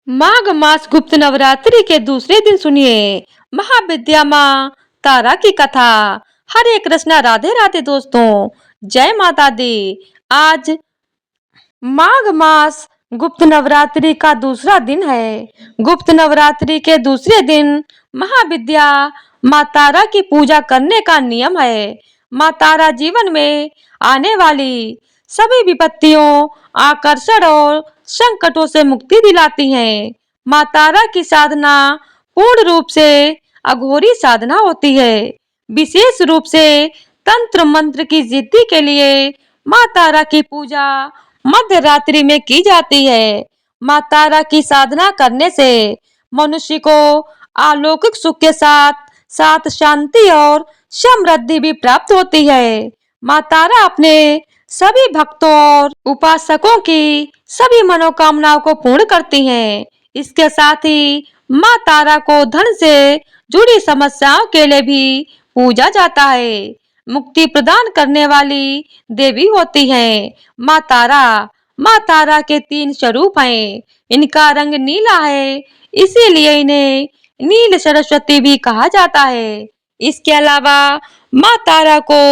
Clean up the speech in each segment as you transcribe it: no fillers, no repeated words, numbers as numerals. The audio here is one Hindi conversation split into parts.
माघ मास गुप्त नवरात्रि के दूसरे दिन सुनिए महाविद्या माँ तारा की कथा। हरे कृष्णा, राधे राधे दोस्तों, जय माता दी। आज माघ मास गुप्त नवरात्रि का दूसरा दिन है। गुप्त नवरात्रि के दूसरे दिन महाविद्या माँ तारा की पूजा करने का नियम है। माँ तारा जीवन में आने वाली सभी विपत्तियों, आकर्षण और संकटों से मुक्ति दिलाती हैं। माँ तारा की साधना पूर्ण रूप से अघोरी साधना होती है। विशेष रूप से तंत्र मंत्र की सिद्धि के लिए माँ तारा की पूजा मध्य रात्रि में की जाती है। माँ तारा की साधना करने से मनुष्य को अलौकिक सुख के साथ साथ शांति और समृद्धि भी प्राप्त होती है। माँ तारा अपने सभी भक्तों और उपासकों की सभी मनोकामनाओं को पूर्ण करती हैं। इसके साथ ही माँ तारा को धन से जुड़ी समस्याओं के लिए भी पूजा जाता है। मुक्ति प्रदान करने वाली देवी होती हैं माँ तारा के तीन स्वरूप हैं। इनका रंग नीला है, इसीलिए इन्हें नील सरस्वती भी कहा जाता है। इसके अलावा माँ तारा को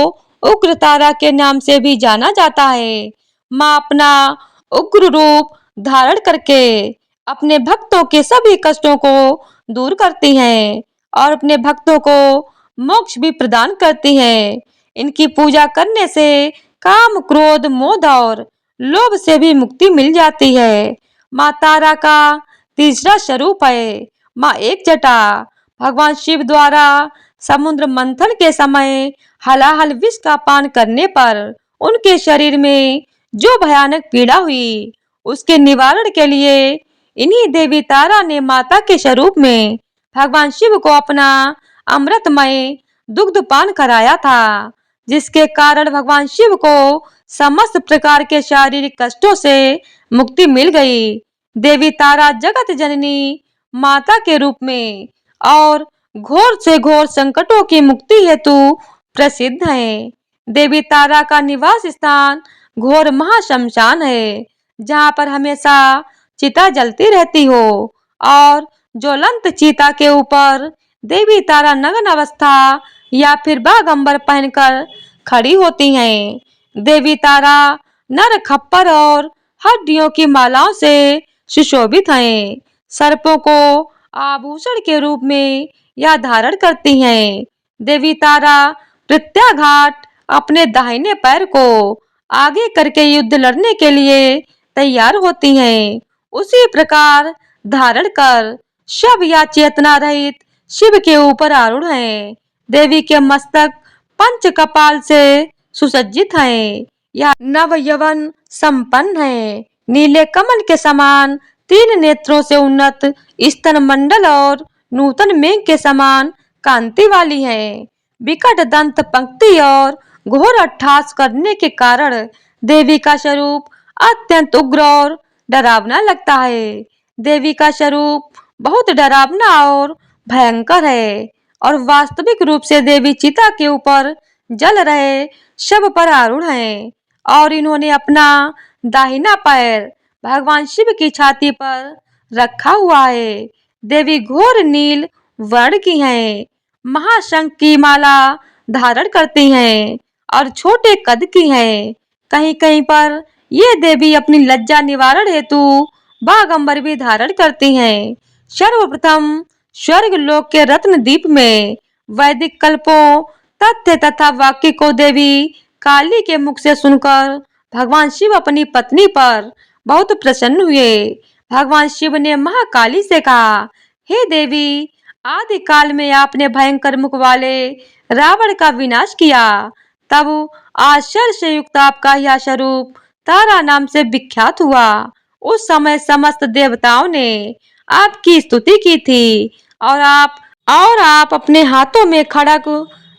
उग्र तारा के नाम से भी जाना जाता है। माँ अपना उग्र रूप धारण करके अपने भक्तों के सभी कष्टों को दूर करती हैं और अपने भक्तों को मोक्ष भी प्रदान करती हैं। इनकी पूजा करने से काम, क्रोध, मोह और लोभ से भी मुक्ति मिल जाती है। माँ तारा का तीसरा स्वरूप है माँ एक जटा। भगवान शिव द्वारा समुद्र मंथन के समय हलाहल विष का पान करने पर उनके शरीर में जो भयानक पीड़ा हुई, उसके निवारण के लिए इन्हीं देवी तारा ने माता के स्वरूप में भगवान शिव को अपना अमृतमय दुग्ध पान कराया था, जिसके कारण भगवान शिव को समस्त प्रकार के शारीरिक कष्टों से मुक्ति मिल गई। देवी तारा जगत जननी माता के रूप में और घोर से घोर संकटों की मुक्ति हेतु प्रसिद्ध है। देवी तारा का निवास स्थान घोर महाश्मशान है, जहाँ पर हमेशा चिता जलती रहती हो और ज्वलंत चिता के ऊपर देवी तारा नग्न अवस्था या फिर बागंबर पहनकर खड़ी होती हैं। देवी तारा नर खप्पर और हड्डियों की मालाओं से सुशोभित हैं। सर्पों को आभूषण के रूप में यह धारण करती हैं। देवी तारा प्रत्याघात अपने दाहिने पैर को आगे करके युद्ध लड़ने के लिए तैयार होती हैं। उसी प्रकार धारण कर शव या चेतना रहित शिव के ऊपर आरूढ़ हैं। देवी के मस्तक पंच कपाल से सुसज्जित हैं। यह नव यवन संपन्न है। नीले कमल के समान तीन नेत्रों से उन्नत स्तन मंडल और नूतन मेघ के समान कांति वाली है। विकट दंत पंक्ति और घोर अट्टहास करने के कारण देवी का स्वरूप अत्यंत उग्र और डरावना लगता है। देवी का स्वरूप बहुत डरावना और भयंकर है और वास्तविक रूप से देवी चिता के ऊपर जल रहे शव पर आरूढ़ हैं और इन्होंने अपना दाहिना पैर भगवान शिव की छाती पर रखा हुआ है। देवी घोर नील वर्ण की हैं, महाशंख की माला धारण करती हैं और छोटे कद की हैं। कहीं कहीं पर ये देवी अपनी लज्जा निवारण हेतु बागंबर भी धारण करती हैं। सर्वप्रथम स्वर्ग लोक के रत्न दीप में वैदिक कल्पों, तथ्य तथा वाक्य को देवी काली के मुख से सुनकर भगवान शिव अपनी पत्नी पर बहुत प्रसन्न हुए। भगवान शिव ने महाकाली से कहा, हे देवी, आदि काल में आपने भयंकर मुख वाले रावण का विनाश किया, तब आश्चर्य से युक्त आपका यह स्वरूप तारा नाम से विख्यात हुआ। उस समय समस्त देवताओं ने आपकी स्तुति की थी और आप अपने हाथों में खड़ग,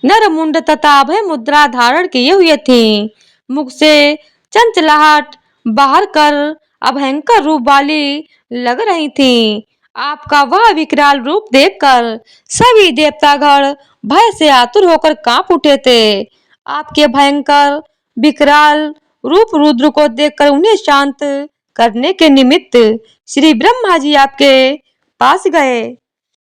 नरमुंड तथा अभय मुद्रा धारण किए हुए थे। मुख से चंचलाहट बाहर कर अभयंकर रूप वाली लग रही थी। आपका वह विकराल रूप देखकर सभी देवतागण भय से आतुर होकर कांप उठे थे। आपके भयंकर विकराल रूप रुद्र को देखकर उन्हें शांत करने के निमित्त श्री ब्रह्मा जी आपके पास गए।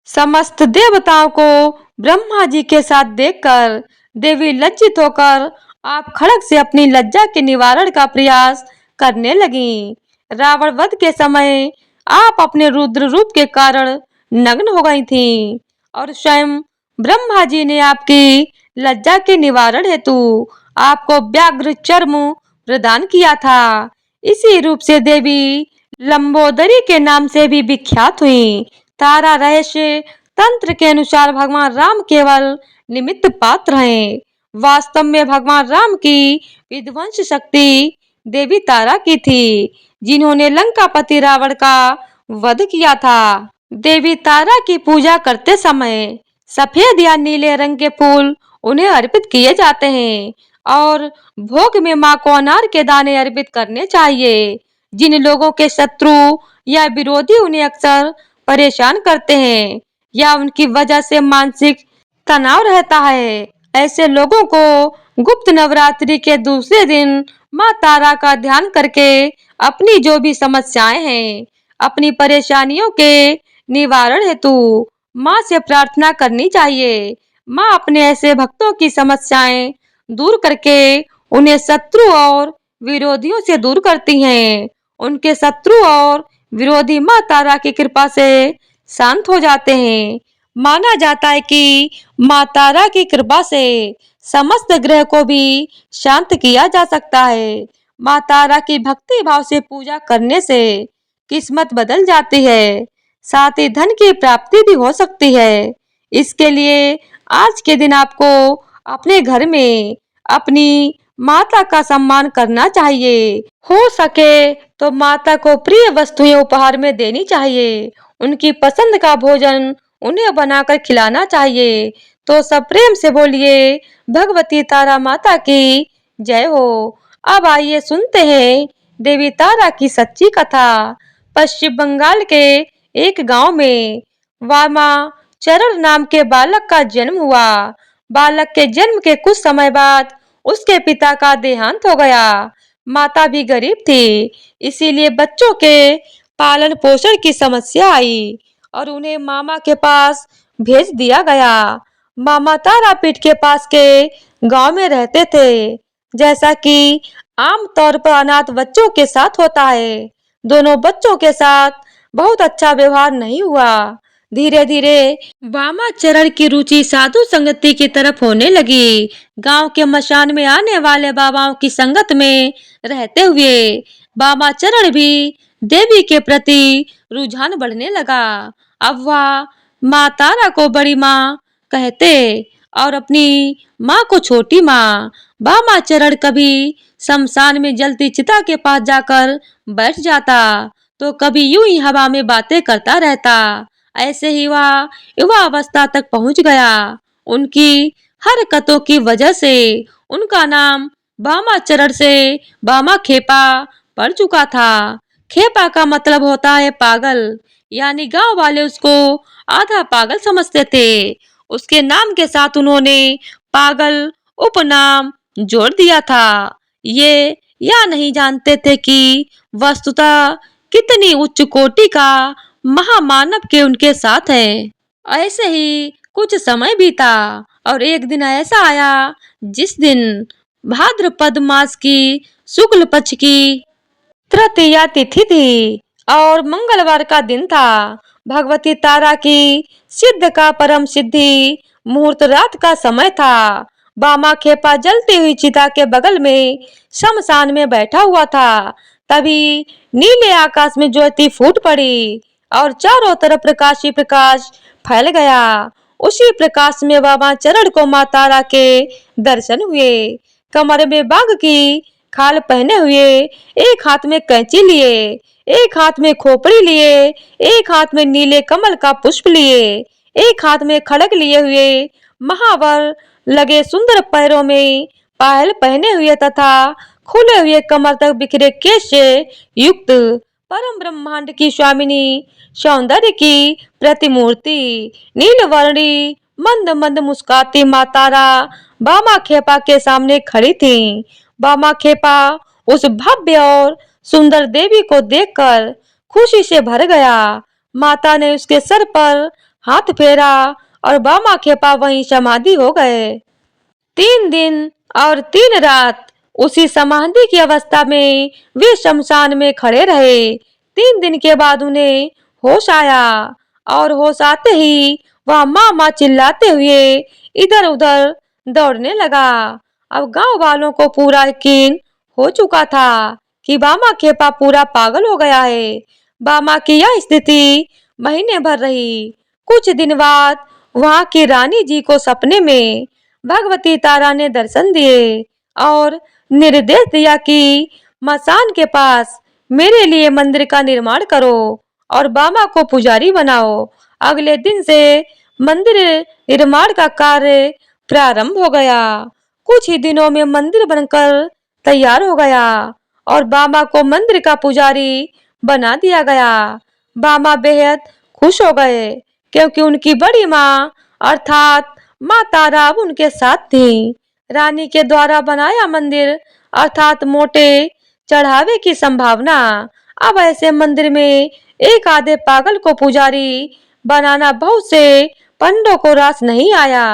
समस्त देवताओं को ब्रह्मा जी के साथ देखकर देवी लज्जित होकर आप खड़ग से अपनी लज्जा के निवारण का प्रयास करने लगी। रावण वध के समय आप अपने रुद्र रूप के कारण नग्न हो गई थीं और स्वयं ब्रह्मा जी ने आपकी लज्जा के निवारण हेतु आपको व्याघ्र चर्म प्रदान किया था। इसी रूप से देवी लंबोदरी के नाम से भी विख्यात हुई। तारा रहस्य तंत्र के अनुसार भगवान राम केवल निमित्त पात्र हैं। वास्तव में भगवान राम की विध्वंस शक्ति देवी तारा की थी, जिन्होंने लंकापति रावण का वध किया था। देवी तारा की पूजा करते समय सफेद या नीले रंग के फूल उन्हें अर्पित किए जाते हैं और भोग में मां को अनार के दाने अर्पित करने चाहिए। जिन लोगों के शत्रु या विरोधी उन्हें अक्सर परेशान करते हैं या उनकी वजह से मानसिक तनाव रहता है, ऐसे लोगों को गुप्त नवरात्रि के दूसरे दिन मां तारा का ध्यान करके अपनी जो भी समस्याएं हैं, अपनी परेशानियों के निवारण हेतु मां से प्रार्थना करनी चाहिए। मां अपने ऐसे भक्तों की समस्याएं दूर करके उन्हें शत्रु और विरोधियों से दूर करती हैं। उनके शत्रु और विरोधी मां तारा की कृपा से शांत हो जाते हैं। माना जाता है कि मां तारा की कृपा से समस्त ग्रह को भी शांत किया जा सकता है। मां तारा की भक्ति भाव से पूजा करने से किस्मत बदल जाती है, साथ ही धन की प्राप्ति भी हो सकती है। इसके लिए आज के दिन आपको अपने घर में अपनी माता का सम्मान करना चाहिए। हो सके तो माता को प्रिय वस्तुएं उपहार में देनी चाहिए। उनकी पसंद का भोजन उन्हें बनाकर खिलाना चाहिए। तो सब प्रेम से बोलिए भगवती तारा माता की जय हो। अब आइए सुनते हैं देवी तारा की सच्ची कथा। पश्चिम बंगाल के एक गांव में वामा चरण नाम के बालक का जन्म हुआ। बालक के जन्म के कुछ समय बाद उसके पिता का देहांत हो गया। माता भी गरीब थी, इसीलिए बच्चों के पालन पोषण की समस्या आई और उन्हें मामा के पास भेज दिया गया। मामा तारापीठ के पास के गांव में रहते थे। जैसा कि आमतौर पर अनाथ बच्चों के साथ होता है, दोनों बच्चों के साथ बहुत अच्छा व्यवहार नहीं हुआ। धीरे धीरे वामाचरण की रुचि साधु संगति की तरफ होने लगी। गांव के मशान में आने वाले बाबाओं की संगत में रहते हुए वामाचरण भी देवी के प्रति रुझान बढ़ने लगा। अब वह माँ तारा को बड़ी माँ कहते और अपनी माँ को छोटी माँ। वामाचरण कभी शमशान में जलती चिता के पास जाकर बैठ जाता तो कभी यूं ही हवा में बातें करता रहता। ऐसे ही वह युवा अवस्था तक पहुंच गया। उनकी हरकतों की वजह से उनका नाम वामाचरण से वामा खेपा पड़ चुका था। खेपा का मतलब होता है पागल, यानी गांव वाले उसको आधा पागल समझते थे। उसके नाम के साथ उन्होंने पागल उपनाम जोड़ दिया था। ये या नहीं जानते थे कि वस्तुतः कितनी उच्च कोटि का महामानव के उनके साथ है। ऐसे ही कुछ समय बीता और एक दिन ऐसा आया जिस दिन भाद्रपद मास की शुक्ल पक्ष की तृतीया तिथि थी और मंगलवार का दिन था। भगवती तारा की सिद्ध का परम सिद्धि मुहूर्त रात का समय था। बामा खेपा जलती हुई चिता के बगल में शमशान में बैठा हुआ था। तभी नीले आकाश में ज्योति फूट पड़ी और चारों तरफ प्रकाश ही प्रकाश फैल गया। उसी प्रकाश में वामाचरण को मां तारा के दर्शन हुए। कमर में बाघ की खाल पहने हुए, एक हाथ में कैंची लिए, एक हाथ में खोपड़ी लिए, एक हाथ में नीले कमल का पुष्प लिए, एक हाथ में खड़ग लिए हुए, महावर लगे सुंदर पैरों में पायल पहने हुए तथा खुले हुए कमर तक बिखरे केश से युक्त परम ब्रह्मांड की स्वामिनी सौंदर्य की प्रतिमूर्ति नीलवर्णी मंद मंद मुस्काती मां तारा बामा खेपा के सामने खड़ी थी। बामा खेपा उस भव्य और सुंदर देवी को देखकर खुशी से भर गया। माता ने उसके सर पर हाथ फेरा और बामा खेपा वहीं समाधि हो गए। 3 दिन और 3 रात उसी समाधि की अवस्था में वे शमशान में खड़े रहे। 3 दिन के बाद उन्हें होश आया और होश आते ही वह माँ माँ चिल्लाते हुए इधर उधर दौड़ने लगा। अब गांव वालों को पूरा यकीन हो चुका था कि बामा खेपा पूरा पागल हो गया है। बामा की यह स्थिति महीने भर रही। कुछ दिन बाद वहां की रानी जी को सपने में भगवती तारा ने दर्शन दिए और निर्देश दिया कि मसान के पास मेरे लिए मंदिर का निर्माण करो और बामा को पुजारी बनाओ। अगले दिन से मंदिर निर्माण का कार्य प्रारंभ हो गया। कुछ ही दिनों में मंदिर बनकर तैयार हो गया और बामा को मंदिर का पुजारी बना दिया गया। बामा बेहद खुश हो गए क्योंकि उनकी बड़ी माँ अर्थात माँ तारा अब उनके साथ थी। रानी के द्वारा बनाया मंदिर अर्थात मोटे चढ़ावे की संभावना। अब ऐसे मंदिर में एक आधे पागल को पुजारी बनाना बहुत से पंडों को रास नहीं आया।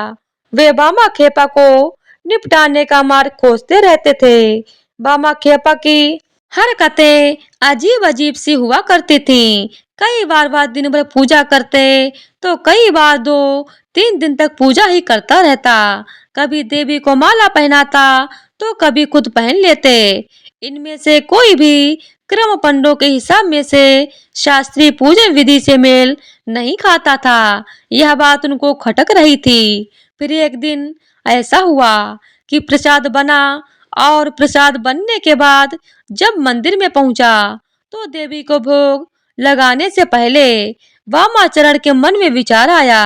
वे बामा खेपा को निपटाने का मार्ग खोजते रहते थे। बामा खेपा की हरकतें अजीब अजीब सी हुआ करती थी। कई बार वह दिन भर पूजा करते तो कई बार 2-3 दिन तक पूजा ही करता रहता। कभी देवी को माला पहनाता तो कभी खुद पहन लेते। इनमें से कोई भी क्रम पंडों के हिसाब में से शास्त्रीय पूजन विधि से मेल नहीं खाता था। यह बात उनको खटक रही थी। फिर एक दिन ऐसा हुआ कि प्रसाद बना और प्रसाद बनने के बाद जब मंदिर में पहुंचा तो देवी को भोग लगाने से पहले वामाचरण के मन में विचार आया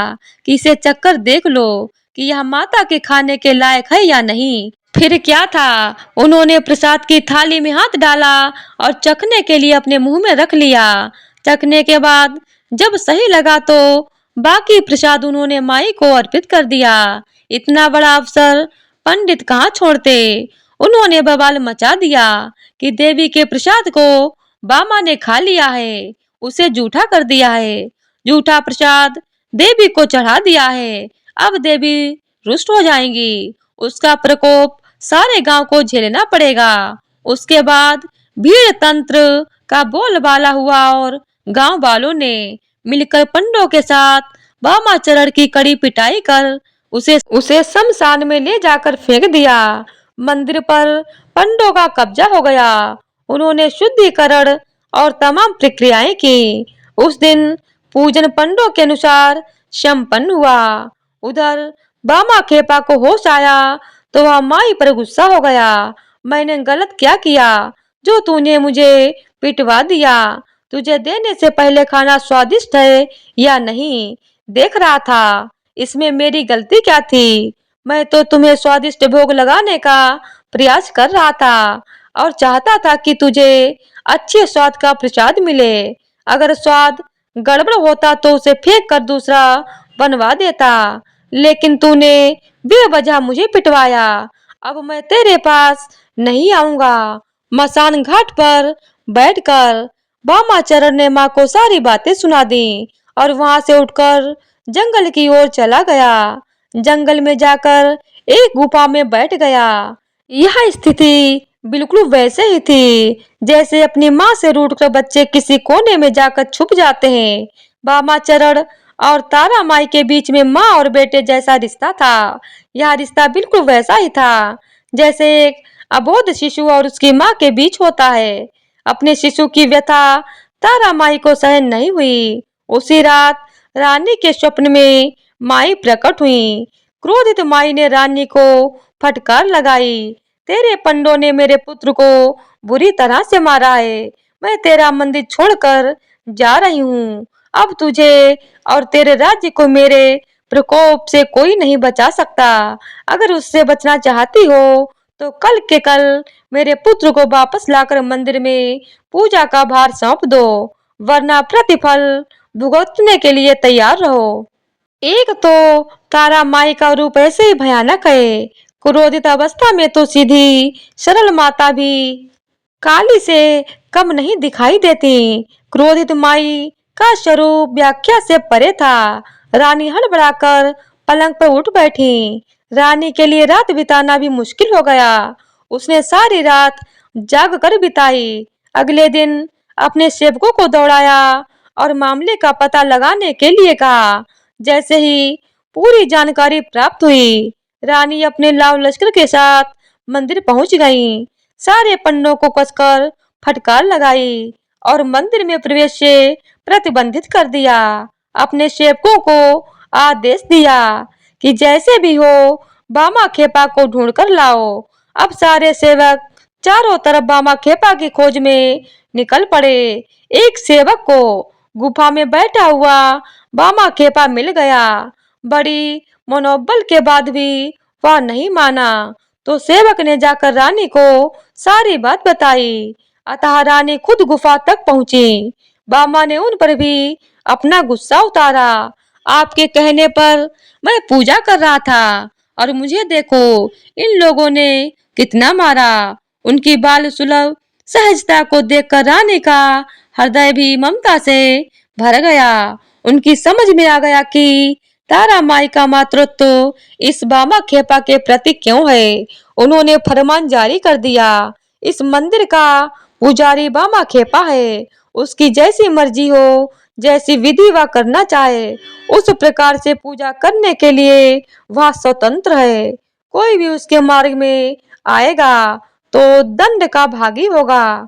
कि इसे चक्कर देख लो कि यह माता के खाने के लायक है या नहीं। फिर क्या था, उन्होंने प्रसाद की थाली में हाथ डाला और चखने के लिए अपने मुंह में रख लिया। चखने के बाद जब सही लगा तो बाकी प्रसाद उन्होंने माई को अर्पित कर दिया। इतना बड़ा अवसर पंडित कहाँ छोड़ते। उन्होंने बवाल मचा दिया कि देवी के प्रसाद को बामा ने खा लिया है, उसे जूठा कर दिया है, जूठा प्रसाद देवी को चढ़ा दिया है। अब देवी रुष्ट हो जाएंगी, उसका प्रकोप सारे गांव को झेलना पड़ेगा। उसके बाद भीड़ तंत्र का बोलबाला हुआ और गांव वालों ने मिलकर पंडों के साथ वामाचरण की कड़ी पिटाई कर उसे शमशान में ले जाकर फेंक दिया। मंदिर पर पंडों का कब्जा हो गया। उन्होंने शुद्धिकरण और तमाम प्रक्रियाएं की। उस दिन पूजन पंडों के अनुसार संपन्न हुआ। उधर बामा खेपा को होश आया तो वह माई पर गुस्सा हो गया। मैंने गलत क्या किया जो तूने मुझे पिटवा दिया। तुझे देने से पहले खाना स्वादिष्ट है या नहीं देख रहा था, इसमें मेरी गलती क्या थी। मैं तो तुम्हें स्वादिष्ट भोग लगाने का प्रयास कर रहा था और चाहता था कि तुझे अच्छे स्वाद का प्रसाद मिले। अगर स्वाद गड़बड़ होता तो उसे फेंक कर दूसरा बनवा देता, लेकिन तूने बेवजह मुझे पिटवाया। अब मैं तेरे पास नहीं आऊंगा। मसान घाट पर बैठकर वामाचरण ने माँ को सारी बातें सुना दी और वहां से उठकर जंगल की ओर चला गया। जंगल में जाकर एक गुफा में बैठ गया। यह स्थिति बिल्कुल वैसे ही थी जैसे अपनी माँ से रूठकर बच्चे किसी कोने में जाकर छुप जाते हैं। वामाचरण और तारा माई के बीच में माँ और बेटे जैसा रिश्ता था। यह रिश्ता बिल्कुल वैसा ही था जैसे एक अबोध शिशु और उसकी माँ के बीच होता है। अपने शिशु की व्यथा तारा माई को सहन नहीं हुई। उसी रात रानी के स्वप्न में माई प्रकट हुई। क्रोधित माई ने रानी को फटकार लगाई, तेरे पंडों ने मेरे पुत्र को बुरी तरह से मारा है। मैं तेरा मंदिर छोड़कर जा रही हूँ। अब तुझे और तेरे राज्य को मेरे प्रकोप से कोई नहीं बचा सकता। अगर उससे बचना चाहती हो तो कल के कल मेरे पुत्र को वापस लाकर मंदिर में पूजा का भार सौंप दो, वरना प्रतिफल भुगतने के लिए तैयार रहो। एक तो तारा माई का रूप ऐसे ही भयानक है। क्रोधित अवस्था में तो सीधी सरल माता भी काली से कम नहीं दिखाई देती। क्रोधित माई का स्वरूप व्याख्या से परे था। रानी हड़बड़ाकर पलंग पर उठ बैठी। रानी के लिए रात बिताना भी मुश्किल हो गया। उसने सारी रात जाग कर बिताई। अगले दिन अपने सेवकों को दौड़ाया और मामले का पता लगाने के लिए कहा। जैसे ही पूरी जानकारी प्राप्त हुई, रानी अपने लाव लश्कर के साथ मंदिर पहुंच गई। सारे पन्नों को कसकर फटकार लगाई और मंदिर में प्रवेश से प्रतिबंधित कर दिया। अपने सेवकों को आदेश दिया कि जैसे भी हो बामा खेपा को ढूंढ कर लाओ। अब सारे सेवक चारों तरफ बामा खेपा की खोज में निकल पड़े। एक सेवक को गुफा में बैठा हुआ बामा खेपा मिल गया। बड़ी मनोबल के बाद भी वह नहीं माना, तो सेवक ने जाकर रानी को सारी बात बताई। अतः रानी खुद गुफा तक पहुंची। बामा ने उन पर भी अपना गुस्सा उतारा। आपके कहने पर मैं पूजा कर रहा था और मुझे देखो इन लोगों ने कितना मारा। उनकी बाल सुलभ सहजता को देखकर रानी का हृदय भी ममता से भर गया। उनकी समझ में आ गया कि तारा माई का मातृत्व इस बामा खेपा के प्रति क्यों है। उन्होंने फरमान जारी कर दिया, इस मंदिर का पुजारी बामा खेपा है। उसकी जैसी मर्जी हो, जैसी विधि वह करना चाहे, उस प्रकार से पूजा करने के लिए वह स्वतंत्र है। कोई भी उसके मार्ग में आएगा तो दंड का भागी होगा।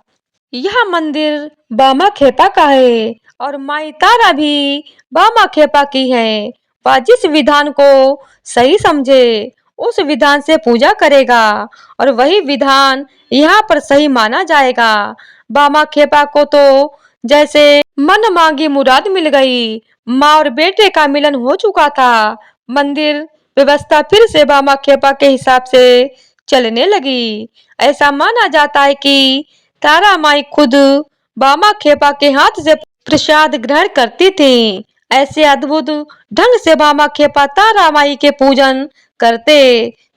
यह मंदिर बामा खेपा का है और माई तारा भी बामा खेपा की है। वह जिस विधान को सही समझे उस विधान से पूजा करेगा और वही विधान यहाँ पर सही माना जाएगा। बामा खेपा को तो जैसे मन मांगी मुराद मिल गई। माँ और बेटे का मिलन हो चुका था। मंदिर व्यवस्था फिर से बामा खेपा के हिसाब से चलने लगी। ऐसा माना जाता है कि तारा माई खुद बामा खेपा के हाथ से प्रसाद ग्रहण करती थी। ऐसे अद्भुत ढंग से बामा खेपा तारा माई के पूजन करते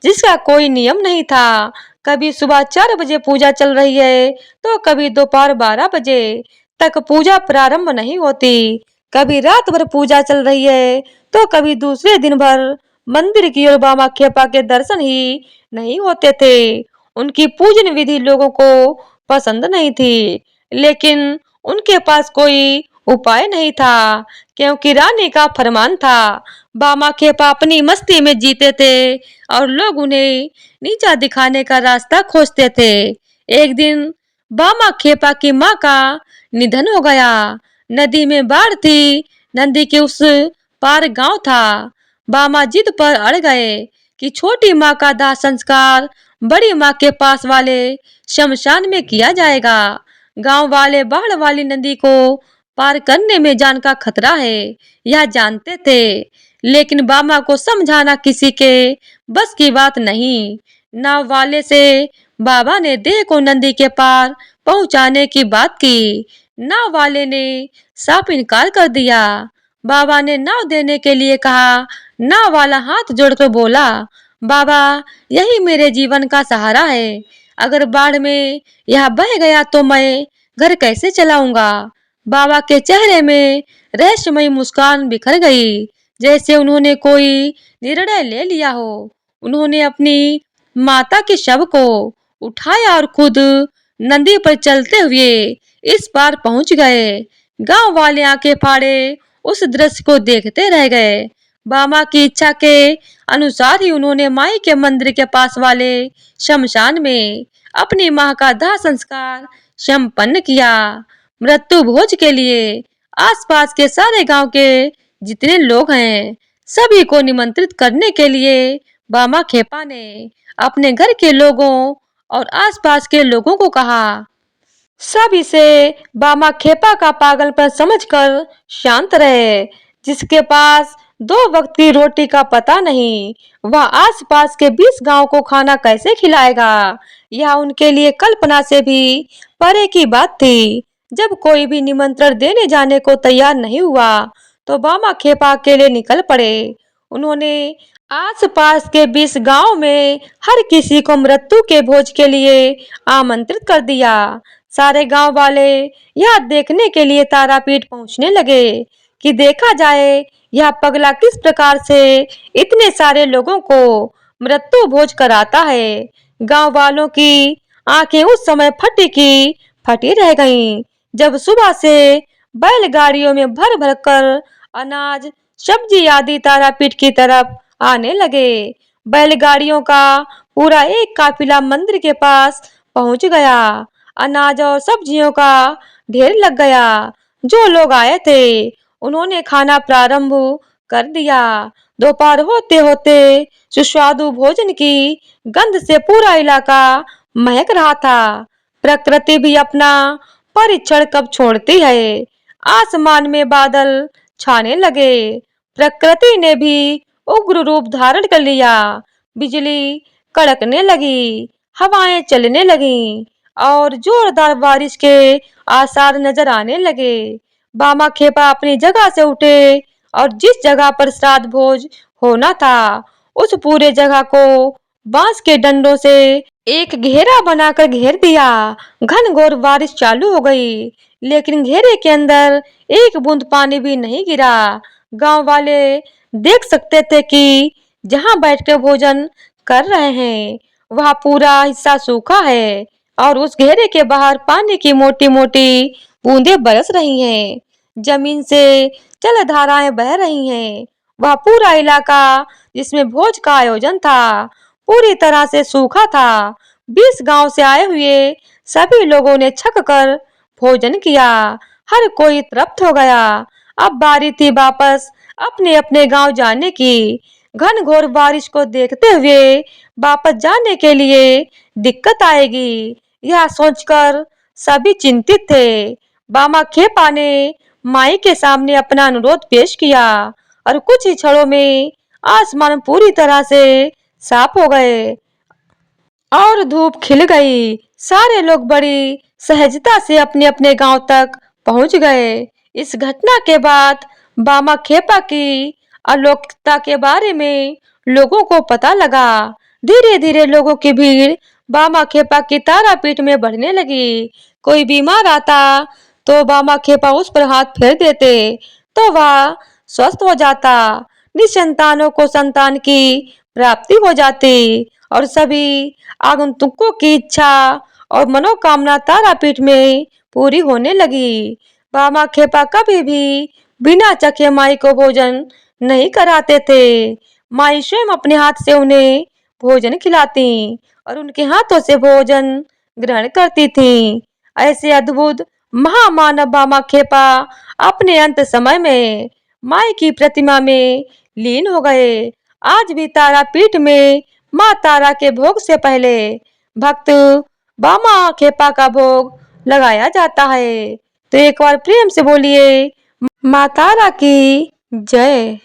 जिसका कोई नियम नहीं था। कभी सुबह 4 बजे पूजा चल रही है तो कभी दोपहर 12 बजे तक पूजा प्रारंभ नहीं होती। कभी रात भर पूजा चल रही है तो कभी दूसरे दिन भर मंदिर की ओर बामा खेपा के दर्शन ही नहीं होते थे। उनकी पूजन विधि लोगों को पसंद नहीं थी, लेकिन उनके पास कोई उपाय नहीं था, क्योंकि रानी का फरमान था। बामा खेपा अपनी मस्ती में जीते थे और लोग उन्हें नीचा दिखाने का रास्ता खोजते थे। एक दिन बामा खेपा की माँ का निधन हो गया। नदी में बाढ़ थी। नदी के उस पार गांव था। बामा जिद पर अड़ गए कि छोटी माँ का दाह संस्कार बड़ी माँ के पास वाले शमशान में किया जाएगा। गांव वाले बाढ़ वाली नदी को पार करने में जान का खतरा है, यह जानते थे, लेकिन बामा को समझाना किसी के बस की बात नहीं। नाव वाले से बाबा ने देह को नदी के पार पहुंचाने की बात की। नाव वाले ने साफ इनकार कर दिया। बाबा ने नाव देने के लिए कहा। नाव वाला हाथ जोड़कर बोला, बाबा यही मेरे जीवन का सहारा है। अगर बाढ़ में यह बह गया तो मैं घर कैसे चलाऊंगा। बाबा के चेहरे में रहस्यमयी मुस्कान बिखर गई, जैसे उन्होंने कोई निर्णय ले लिया हो। उन्होंने अपनी माता के शव को उठाया और खुद नदी पर चलते हुए इस पार पहुंच गए। गांव वाले आंखें फाड़े उस दृश्य को देखते रह गए। बामा की इच्छा के अनुसार ही उन्होंने माई के मंदिर के पास वाले शमशान में अपनी मां का दाह संस्कार संपन्न किया। मृत्यु भोज के लिए आसपास के सारे गांव के जितने लोग हैं सभी को निमंत्रित करने के लिए बामा खेपा ने अपने घर के लोगों और आसपास के लोगों को कहा। सब इसे बामा खेपा का पागलपन समझकर शांत रहे। जिसके पास 2 वक्त की रोटी का पता नहीं, वह आसपास के 20 गांव को खाना कैसे खिलाएगा। यह उनके लिए कल्पना से भी परे की बात थी। जब कोई भी निमंत्रण देने जाने को तैयार नहीं हुआ तो बामा खेपा अकेले निकल पड़े। उन्होंने आसपास के 20 गांव में हर किसी को मृत्यु के भोज के लिए आमंत्रित कर दिया। सारे गांव वाले यह देखने के लिए तारापीठ पहुंचने लगे कि देखा जाए यह पगला किस प्रकार से इतने सारे लोगों को मृत्यु भोज कराता है। गांव वालों की आंखें उस समय फटी की फटी रह गईं, जब सुबह से बैलगाड़ियों में भर भर कर अनाज, सब्जी आदि तारापीठ की तरफ आने लगे। बैलगाड़ियों का पूरा एक काफिला मंदिर के पास पहुंच गया। अनाज और सब्जियों का ढेर लग गया। जो लोग आए थे उन्होंने खाना प्रारंभ कर दिया। दोपहर होते होते सुस्वादु भोजन की गंध से पूरा इलाका महक रहा था। प्रकृति भी अपना परीक्षण कब छोड़ती है। आसमान में बादल छाने लगे। प्रकृति ने भी उग्र रूप धारण कर लिया। बिजली कड़कने लगी, हवाएं चलने लगीं और जोरदार बारिश के आसार नजर आने लगे। बामा खेपा अपनी जगह से उठे और जिस जगह पर श्राद्ध भोज होना था उस पूरे जगह को बांस के डंडों से एक घेरा बनाकर घेर दिया। घनघोर बारिश चालू हो गई, लेकिन घेरे के अंदर एक बूंद पानी भी नहीं गिरा। गांव वाले देख सकते थे कि जहां बैठकर भोजन कर रहे हैं वह पूरा हिस्सा सूखा है और उस घेरे के बाहर पानी की मोटी मोटी बूंदें बरस रही हैं। जमीन से जलधाराएं बह रही हैं। वह पूरा इलाका जिसमें भोज का आयोजन था पूरी तरह से सूखा था। 20 गांव से आए हुए सभी लोगों ने छक कर भोजन किया। हर कोई तृप्त हो गया। अब बारी थी वापस अपने अपने गांव जाने की। घनघोर बारिश को देखते हुए वापस जाने के लिए दिक्कत आएगी, यह सोचकर सभी चिंतित थे। बामा खेपा ने माई के सामने अपना अनुरोध पेश किया और कुछ ही क्षणों में आसमान पूरी तरह से साफ हो गए और धूप खिल गई। सारे लोग बड़ी सहजता से अपने अपने गांव तक पहुंच गए। इस घटना के बाद बामा खेपा की अलौकिकता के बारे में लोगों को पता लगा। धीरे धीरे लोगों की भीड़ बामा खेपा की तारापीठ में बढ़ने लगी। कोई बीमार आता तो बामा खेपा उस पर हाथ फेर देते तो वह स्वस्थ हो जाता। निसंतानों को संतान की प्राप्ति हो जाती और सभी आगंतुकों की इच्छा और मनोकामना तारापीठ में पूरी होने लगी। बामा खेपा कभी भी बिना चखे माई को भोजन नहीं कराते थे। माई स्वयं अपने हाथ से उन्हें भोजन खिलाती और उनके हाथों से भोजन ग्रहण करती थी। ऐसे अद्भुत महामानव बामा खेपा अपने अंत समय में माई की प्रतिमा में लीन हो गए। आज भी तारापीठ में माँ तारा के भोग से पहले भक्त बामा खेपा का भोग लगाया जाता है। तो एक बार प्रेम से बोलिए माँ तारा की जय।